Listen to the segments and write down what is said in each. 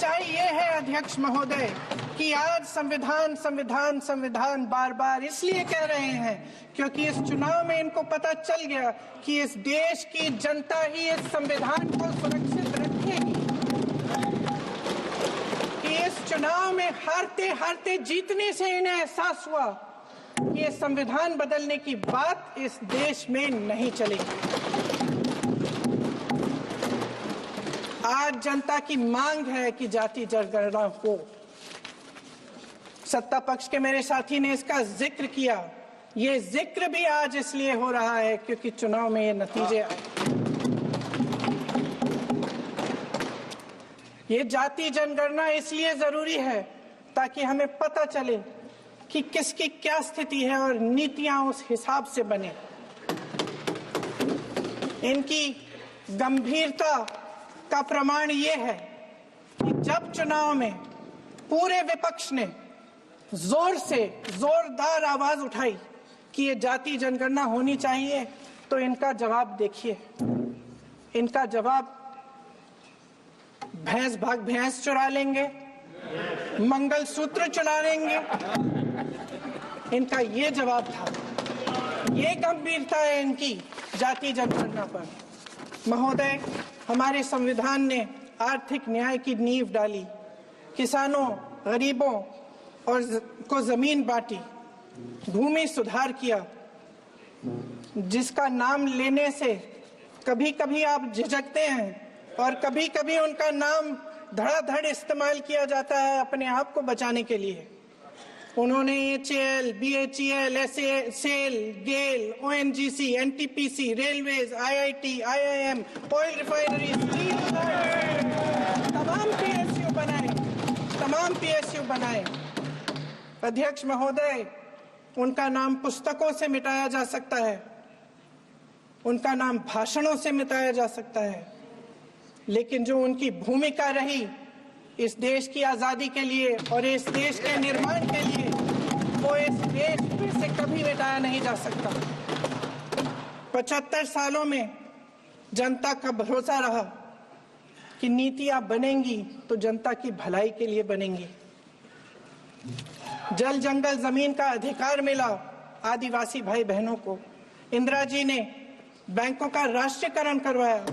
सच्चाई ये है अध्यक्ष महोदय कि आज संविधान संविधान संविधान बार बार इसलिए कह रहे हैं क्योंकि इस चुनाव में इनको पता चल गया कि इस देश की जनता ही इस संविधान को सुरक्षित रखेगी, कि इस चुनाव में हारते हारते जीतने से इन्हें एहसास हुआ कि ये संविधान बदलने की बात इस देश में नहीं चलेगी। आज जनता की मांग है कि जाति जनगणना हो। सत्ता पक्ष के मेरे साथी ने इसका जिक्र किया। ये जिक्र भी आज इसलिए हो रहा है क्योंकि चुनाव में ये नतीजे आए। ये जाति जनगणना इसलिए जरूरी है ताकि हमें पता चले कि किसकी क्या स्थिति है और नीतियां उस हिसाब से बने। इनकी गंभीरता का प्रमाण ये है कि जब चुनाव में पूरे विपक्ष ने जोर से जोरदार आवाज उठाई कि ये जाति जनगणना होनी चाहिए, तो इनका जवाब देखिए। इनका जवाब भैंस भाग भैंस चुरा लेंगे, मंगलसूत्र चुरा लेंगे, इनका ये जवाब था। ये गंभीरता है इनकी जाति जनगणना पर। महोदय, हमारे संविधान ने आर्थिक न्याय की नींव डाली, किसानों गरीबों और को जमीन बांटी, भूमि सुधार किया, जिसका नाम लेने से कभी कभी आप झिझकते हैं और कभी कभी उनका नाम धड़ाधड़ इस्तेमाल किया जाता है अपने आप को बचाने के लिए। उन्होंने HAL, BHEL, SAIL, गेल, ONGC, NTPC, railways, IIT, IIM, oil refineries, तमाम PSU बनाए। अध्यक्ष महोदय, उनका नाम पुस्तकों से मिटाया जा सकता है, उनका नाम भाषणों से मिटाया जा सकता है, लेकिन जो उनकी भूमिका रही इस देश की आजादी के लिए और इस देश के निर्माण के लिए, वो इस देश से कभी मिटाया नहीं जा सकता। 75 सालों में जनता का भरोसा रहा कि नीतियां बनेंगी तो जनता की भलाई के लिए बनेंगी। जल जंगल जमीन का अधिकार मिला आदिवासी भाई बहनों को। इंदिरा जी ने बैंकों का राष्ट्रीयकरण करवाया,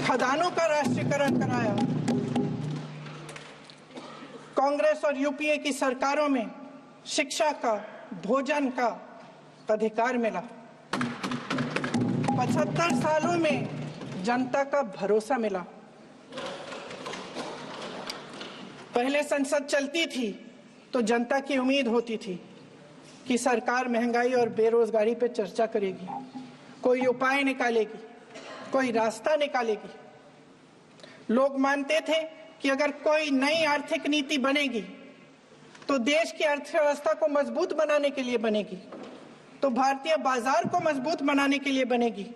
खदानों का राष्ट्रीयकरण कराया। कांग्रेस और यूपीए की सरकारों में शिक्षा का, भोजन का अधिकार मिला। 75 सालों में जनता का भरोसा मिला। पहले संसद चलती थी तो जनता की उम्मीद होती थी कि सरकार महंगाई और बेरोजगारी पर चर्चा करेगी, कोई उपाय निकालेगी, कोई रास्ता निकालेगी। लोग मानते थे कि अगर कोई नई आर्थिक नीति बनेगी तो देश की अर्थव्यवस्था को मजबूत बनाने के लिए बनेगी, तो भारतीय बाजार को मजबूत बनाने के लिए बनेगी,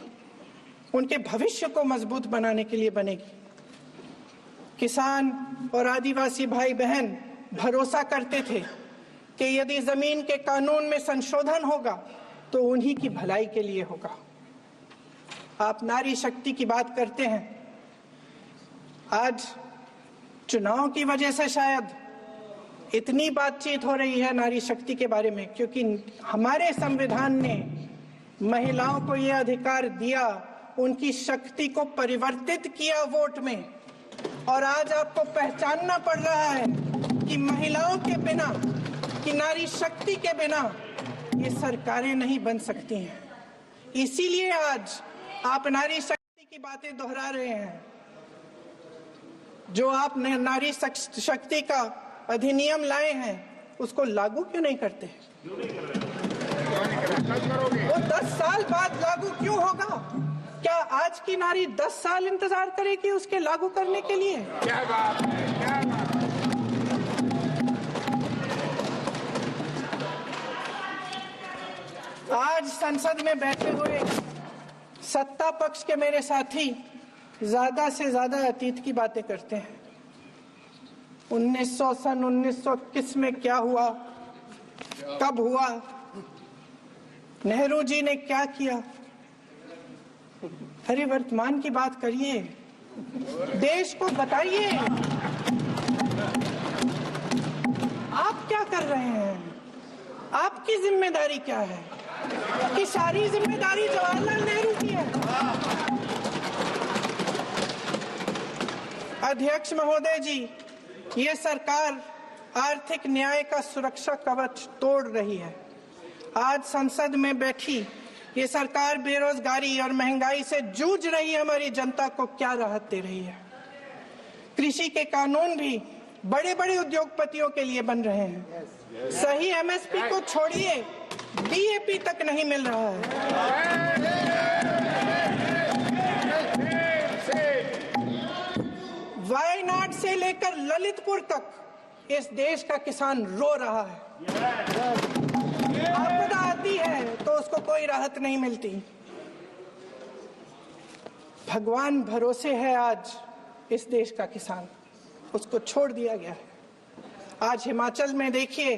उनके भविष्य को मजबूत बनाने के लिए बनेगी। किसान और आदिवासी भाई बहन भरोसा करते थे कि यदि जमीन के कानून में संशोधन होगा तो उन्हीं की भलाई के लिए होगा। आप नारी शक्ति की बात करते हैं। आज चुनाव की वजह से शायद इतनी बातचीत हो रही है नारी शक्ति के बारे में, क्योंकि हमारे संविधान ने महिलाओं को यह अधिकार दिया, उनकी शक्ति को परिवर्तित किया वोट में। और आज आपको पहचानना पड़ रहा है कि महिलाओं के बिना, कि नारी शक्ति के बिना ये सरकारें नहीं बन सकती हैं। इसीलिए आज आप नारी शक्ति की बातें दोहरा रहे हैं। जो आप नारी शक्ति का अधिनियम लाए हैं उसको लागू क्यों नहीं करते? वो 10 साल बाद लागू क्यों होगा? क्या आज की नारी 10 साल इंतजार करेगी उसके लागू करने के लिए? क्या बात है, क्या बात है। आज संसद में बैठे हुए सत्ता पक्ष के मेरे साथी ज्यादा से ज्यादा अतीत की बातें करते हैं। 1921 में क्या हुआ, कब हुआ, नेहरू जी ने क्या किया। अरे वर्तमान की बात करिए, देश को बताइए क्या कर रहे हैं? आपकी जिम्मेदारी क्या है? कि सारी जिम्मेदारी जवाहरलाल नेहरू की है? अध्यक्ष महोदय जी, ये सरकार आर्थिक न्याय का सुरक्षा कवच तोड़ रही है। आज संसद में बैठी ये सरकार बेरोजगारी और महंगाई से जूझ रही हमारी जनता को क्या राहत दे रही है? कृषि के कानून भी बड़े बड़े उद्योगपतियों के लिए बन रहे हैं। सही एमएसपी को छोड़िए, डीएपी तक नहीं मिल रहा है। वायनाड से लेकर ललितपुर तक इस देश का किसान रो रहा है। आपदा आती है तो उसको कोई राहत नहीं मिलती। भगवान भरोसे है आज इस देश का किसान, उसको छोड़ दिया गया है। आज हिमाचल में देखिए,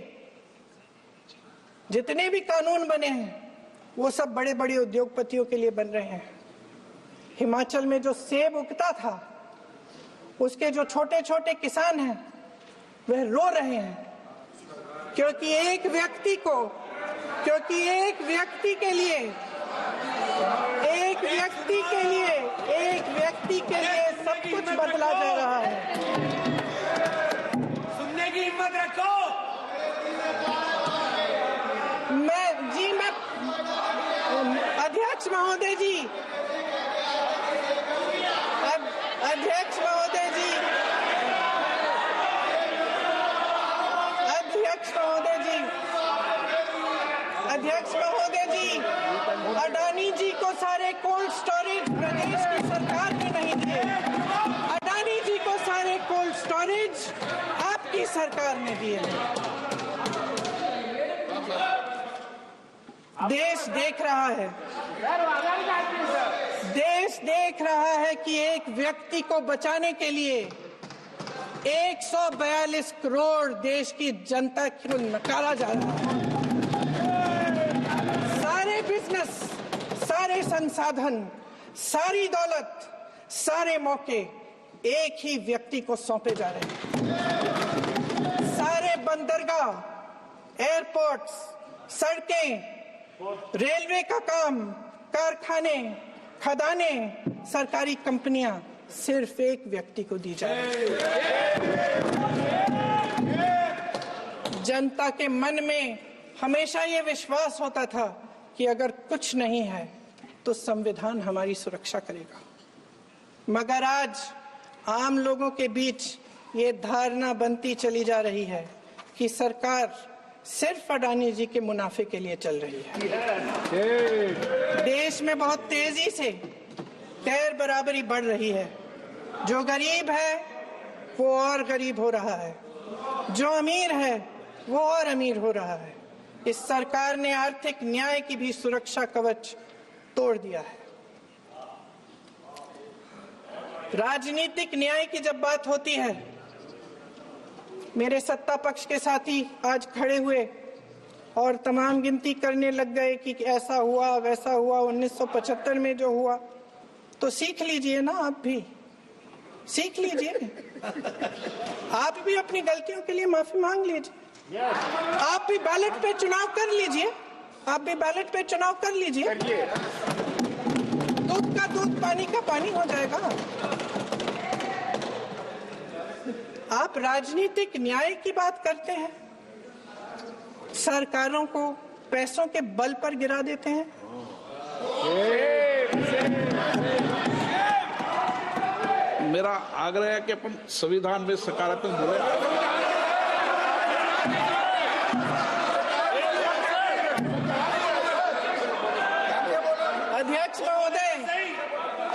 जितने भी कानून बने हैं वो सब बड़े बड़े उद्योगपतियों के लिए बन रहे हैं। हिमाचल में जो सेब उगता था, उसके जो छोटे छोटे किसान हैं वह रो रहे हैं, क्योंकि एक व्यक्ति के लिए सब कुछ बदला जा रहा है। सुनने की हिम्मत रखो। अध्यक्ष महोदय जी, अडानी जी को सारे कोल्ड स्टोरेज प्रदेश की सरकार ने नहीं दिए। अडानी जी को सारे कोल्ड स्टोरेज आपकी सरकार ने दिए। देश देख रहा है कि एक व्यक्ति को बचाने के लिए 142 करोड़ देश की जनता को नकारा जा रहा है। सारे बिजनेस, सारे संसाधन, सारी दौलत, सारे मौके एक ही व्यक्ति को सौंपे जा रहे हैं। सारे बंदरगाह, एयरपोर्ट्स, सड़कें, रेलवे का काम, कारखाने, खदाने, सरकारी कंपनियां सिर्फ एक व्यक्ति को दी जा रही है। जनता के मन में हमेशा ये विश्वास होता था कि अगर कुछ नहीं है तो संविधान हमारी सुरक्षा करेगा, मगर आज आम लोगों के बीच ये धारणा बनती चली जा रही है कि सरकार सिर्फ अडानी जी के मुनाफे के लिए चल रही है। देश में बहुत तेजी से गैर बराबरी बढ़ रही है। जो गरीब है वो और गरीब हो रहा है, जो अमीर है वो और अमीर हो रहा है। इस सरकार ने आर्थिक न्याय की भी सुरक्षा कवच तोड़ दिया है। राजनीतिक न्याय की जब बात होती है, मेरे सत्ता पक्ष के साथी आज खड़े हुए और तमाम गिनती करने लग गए कि ऐसा हुआ वैसा हुआ, 1975 में जो हुआ। तो सीख लीजिए ना, आप भी सीख लीजिए। आप भी अपनी गलतियों के लिए माफी मांग लीजिए। आप भी बैलेट पे चुनाव कर लीजिए। दूध का दूध, पानी का पानी हो जाएगा। आप राजनीतिक न्याय की बात करते हैं, सरकारों को पैसों के बल पर गिरा देते हैं। मेरा आग्रह है कि अपन संविधान में सकारात्मक बोले।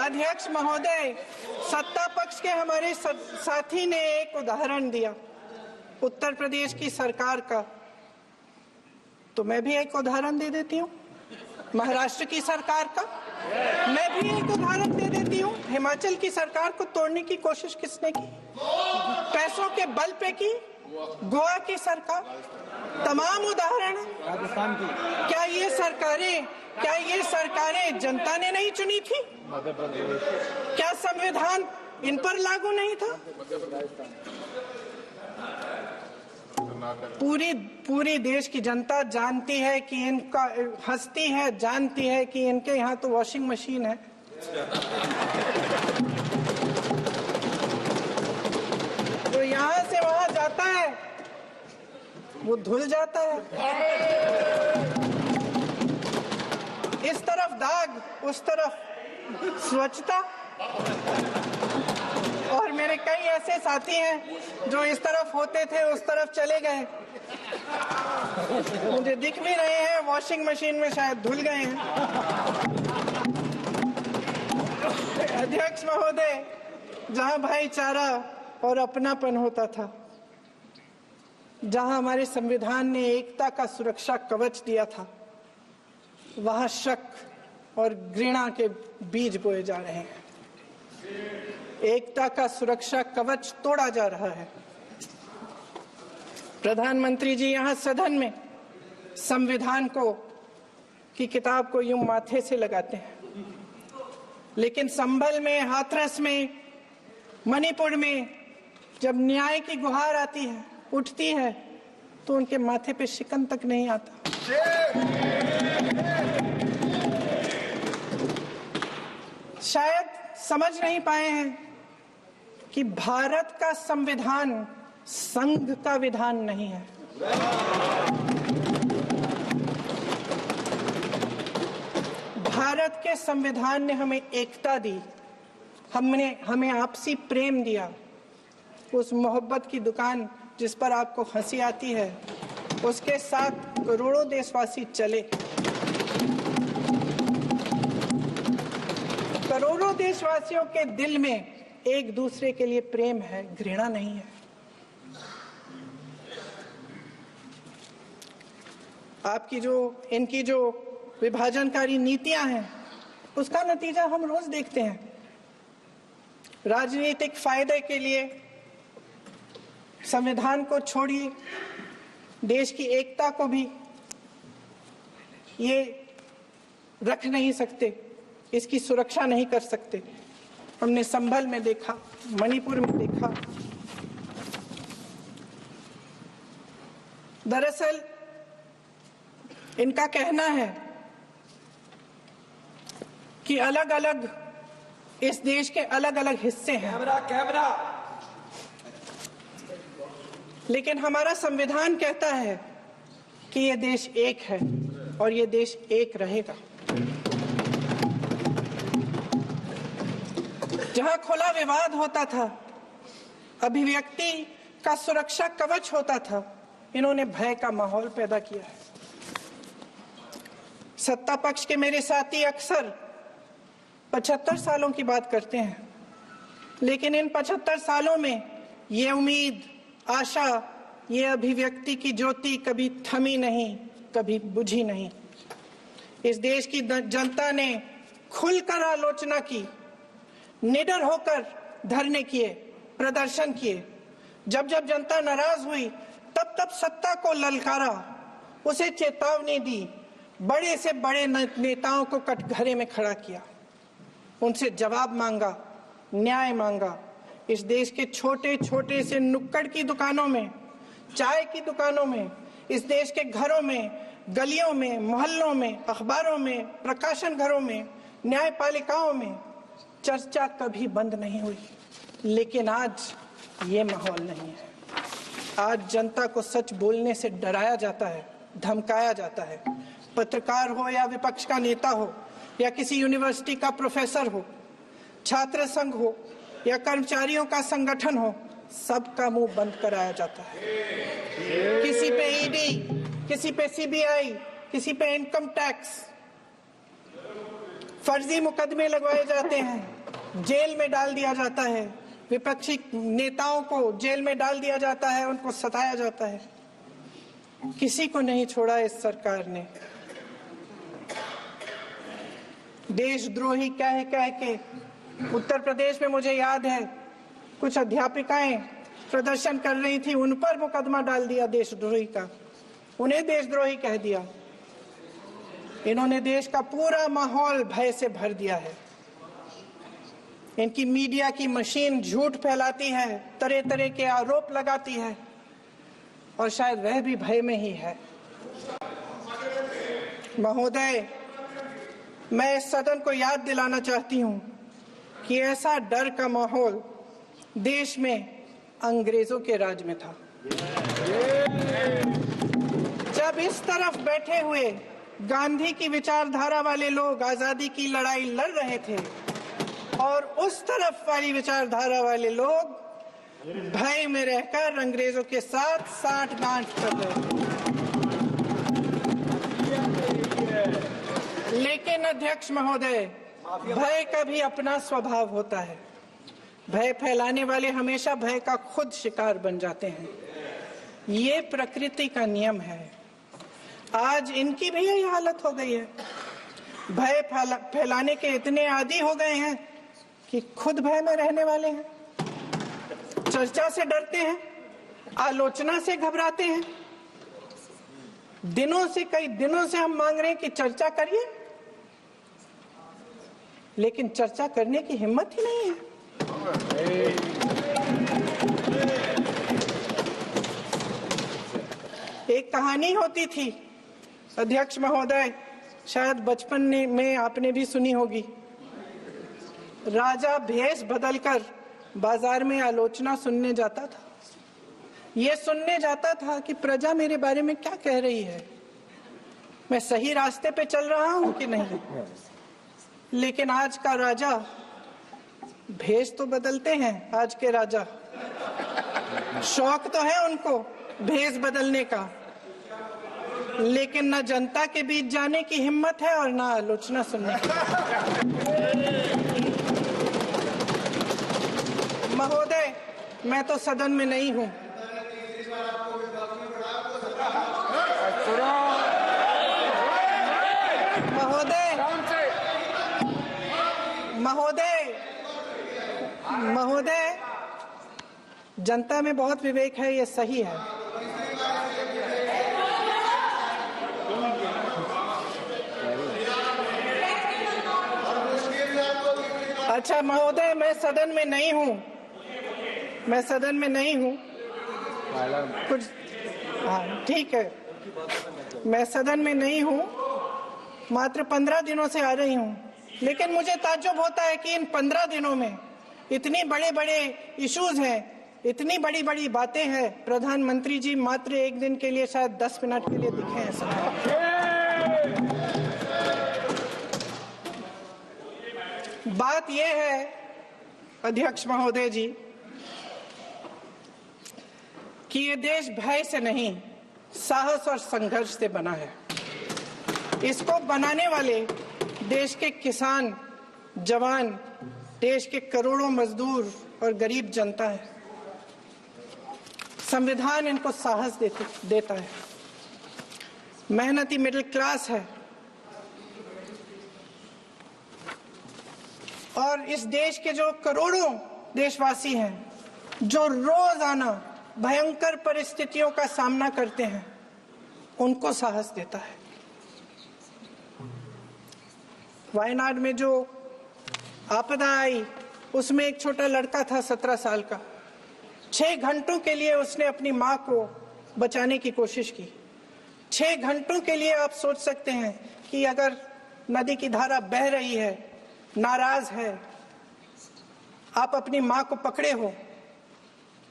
अध्यक्ष महोदय, सत्ता पक्ष के हमारे साथी ने एक उदाहरण दिया उत्तर प्रदेश की सरकार का, तो मैं भी एक उदाहरण दे देती हूँ महाराष्ट्र की सरकार का। मैं भी एक उदाहरण दे देती हूँ हिमाचल की सरकार को तोड़ने की कोशिश किसने की? पैसों के बल पे की गोवा की सरकार। तमाम उदाहरण राजस्थान की। क्या ये सरकारें जनता ने नहीं चुनी थी? क्या संविधान इन पर लागू नहीं था? पूरी देश की जनता जानती है कि इनका हंसती है, जानती है कि इनके यहाँ तो वॉशिंग मशीन है। तो यहाँ से वहां जाता है, वो धुल जाता है। इस तरफ दाग, उस तरफ स्वच्छता। और मेरे कई ऐसे साथी हैं जो इस तरफ होते थे, उस तरफ चले गए। मुझे दिख भी रहे हैं, वॉशिंग मशीन में शायद धुल गए हैं। अध्यक्ष महोदय, जहां भाईचारा और अपनापन होता था, जहां हमारे संविधान ने एकता का सुरक्षा कवच दिया था, वहां शक और घृणा के बीज बोए जा रहे हैं। एकता का सुरक्षा कवच तोड़ा जा रहा है। प्रधानमंत्री जी यहां सदन में संविधान की किताब को यूं माथे से लगाते हैं, लेकिन संभल में, हाथरस में, मणिपुर में जब न्याय की गुहार आती है, उठती है, तो उनके माथे पे शिकन तक नहीं आता। शायद समझ नहीं पाए हैं कि भारत का संविधान संघ का विधान नहीं है। भारत के संविधान ने हमें एकता दी, हमें आपसी प्रेम दिया। उस मोहब्बत की दुकान जिस पर आपको हंसी आती है, उसके साथ करोड़ों देशवासी चले। करोड़ों देशवासियों के दिल में एक दूसरे के लिए प्रेम है, घृणा नहीं है। इनकी जो विभाजनकारी नीतियां हैं, उसका नतीजा हम रोज देखते हैं। राजनीतिक फायदे के लिए संविधान को छोड़िए, देश की एकता को भी ये रख नहीं सकते, इसकी सुरक्षा नहीं कर सकते। हमने संभल में देखा, मणिपुर में देखा। दरअसल इनका कहना है कि अलग अलग इस देश के अलग अलग हिस्से हैं, कैमरा। लेकिन हमारा संविधान कहता है कि ये देश एक है और ये देश एक रहेगा। जहां खुला विवाद होता था, अभिव्यक्ति का सुरक्षा कवच होता था, इन्होंने भय का माहौल पैदा किया है। सत्ता पक्ष के मेरे साथी अक्सर 75 सालों की बात करते हैं, लेकिन इन 75 सालों में ये उम्मीद, आशा, ये अभिव्यक्ति की ज्योति कभी थमी नहीं, कभी बुझी नहीं। इस देश की जनता ने खुलकर आलोचना की, निडर होकर धरने किए, प्रदर्शन किए। जब जब जनता नाराज हुई, तब तब सत्ता को ललकारा, उसे चेतावनी दी, बड़े से बड़े नेताओं को कटघरे में खड़ा किया, उनसे जवाब मांगा, न्याय मांगा। इस देश के छोटे छोटे से नुक्कड़ की दुकानों में, चाय की दुकानों में, इस देश के घरों में, गलियों में, मोहल्लों में, अखबारों में, प्रकाशन घरों में, न्यायपालिकाओं में चर्चा कभी बंद नहीं हुई। लेकिन आज ये माहौल नहीं है। आज जनता को सच बोलने से डराया जाता है, धमकाया जाता है। पत्रकार हो या विपक्ष का नेता हो या किसी यूनिवर्सिटी का प्रोफेसर हो, छात्र संघ हो या कर्मचारियों का संगठन हो, सबका मुंह बंद कराया जाता है। किसी पे ईडी, किसी पे सीबीआई, किसी पे इनकम टैक्स, फर्जी मुकदमे लगवाए जाते हैं, जेल में डाल दिया जाता है। विपक्षी नेताओं को जेल में डाल दिया जाता है, उनको सताया जाता है। किसी को नहीं छोड़ा इस सरकार ने। देशद्रोही कह कह के उत्तर प्रदेश में मुझे याद है कुछ अध्यापिकाएं प्रदर्शन कर रही थी, उन पर मुकदमा डाल दिया देशद्रोही का, उन्हें देशद्रोही कह दिया। इन्होंने देश का पूरा माहौल भय से भर दिया है। इनकी मीडिया की मशीन झूठ फैलाती है, तरह तरह के आरोप लगाती है। और शायद वह भी भय में ही है। महोदय, मैं इस सदन को याद दिलाना चाहती हूं कि ऐसा डर का माहौल देश में अंग्रेजों के राज में था। जब इस तरफ बैठे हुए गांधी की विचारधारा वाले लोग आजादी की लड़ाई लड़ रहे थे और उस तरफ वाली विचारधारा वाले लोग भय में रहकर अंग्रेजों के साथ साठ-गांठ कर रहे थे। लेकिन अध्यक्ष महोदय, भय का भी अपना स्वभाव होता है। भय फैलाने वाले हमेशा भय का खुद शिकार बन जाते हैं। ये प्रकृति का नियम है। आज इनकी भी यही हालत हो गई है। भय फैलाने के इतने आदी हो गए हैं कि खुद भय में रहने वाले हैं। चर्चा से डरते हैं, आलोचना से घबराते हैं। कई दिनों से हम मांग रहे हैं कि चर्चा करिए, लेकिन चर्चा करने की हिम्मत ही नहीं है। एक कहानी होती थी अध्यक्ष महोदय, शायद बचपन में आपने भी सुनी होगी। राजा भेष बदलकर बाजार में आलोचना सुनने जाता था। ये सुनने जाता था कि प्रजा मेरे बारे में क्या कह रही है, मैं सही रास्ते पे चल रहा हूं कि नहीं। लेकिन आज का राजा, भेष तो बदलते हैं आज के राजा, शौक तो है उनको भेष बदलने का, लेकिन न जनता के बीच जाने की हिम्मत है और न आलोचना सुनने की। महोदय, मैं तो सदन में नहीं हूं। महोदय, जनता में बहुत विवेक है, ये सही है। अच्छा महोदय, मैं सदन में नहीं हूँ। कुछ ठीक है, मैं सदन में नहीं हूँ, मात्र 15 दिनों से आ रही हूँ। लेकिन मुझे ताज्जुब होता है कि इन 15 दिनों में इतनी बड़े इश्यूज हैं, इतनी बड़ी बातें हैं। प्रधानमंत्री जी मात्र एक दिन के लिए, शायद 10 मिनट के लिए दिखे हैं सदन। बात यह है अध्यक्ष महोदय जी कि ये देश भय से नहीं, साहस और संघर्ष से बना है। इसको बनाने वाले देश के किसान, जवान, देश के करोड़ों मजदूर और गरीब जनता है। संविधान इनको साहस देता है। मेहनती मिडिल क्लास है और इस देश के जो करोड़ों देशवासी हैं, जो रोजाना भयंकर परिस्थितियों का सामना करते हैं, उनको साहस देता है। वायनाड में जो आपदा आई, उसमें एक छोटा लड़का था 17 साल का। 6 घंटों के लिए उसने अपनी मां को बचाने की कोशिश की। 6 घंटों के लिए आप सोच सकते हैं कि अगर नदी की धारा बह रही है, नाराज है, आप अपनी मां को पकड़े हो,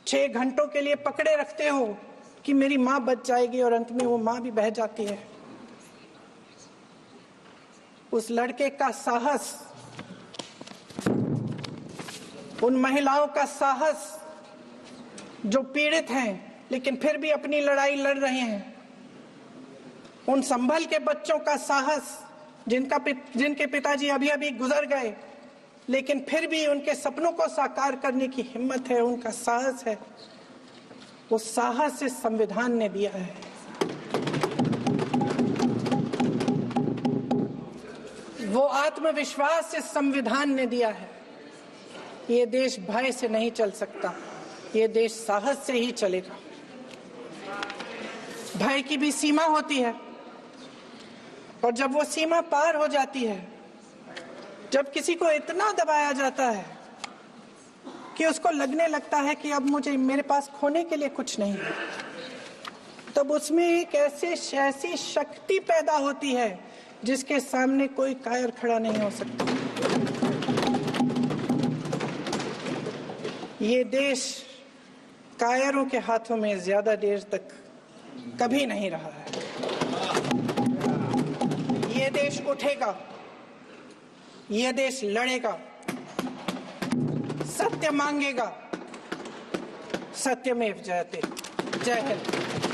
6 घंटों के लिए पकड़े रखते हो कि मेरी मां बच जाएगी, और अंत में वो मां भी बह जाती है। उस लड़के का साहस, उन महिलाओं का साहस जो पीड़ित हैं लेकिन फिर भी अपनी लड़ाई लड़ रहे हैं, उन संभल के बच्चों का साहस जिनके पिताजी अभी गुजर गए लेकिन फिर भी उनके सपनों को साकार करने की हिम्मत है, उनका साहस है। वो साहस इस संविधान ने दिया है। वो आत्मविश्वास इस संविधान ने दिया है। ये देश भय से नहीं चल सकता, ये देश साहस से ही चलेगा। भय की भी सीमा होती है, और जब वो सीमा पार हो जाती है, जब किसी को इतना दबाया जाता है कि उसको लगने लगता है कि अब मेरे पास खोने के लिए कुछ नहीं है, तब उसमें एक ऐसी शक्ति पैदा होती है जिसके सामने कोई कायर खड़ा नहीं हो सकता। ये देश कायरों के हाथों में ज्यादा देर तक कभी नहीं रहा है। ये देश उठेगा, ये देश लड़ेगा, सत्य मांगेगा, सत्यमेव जयते। जय हिंद।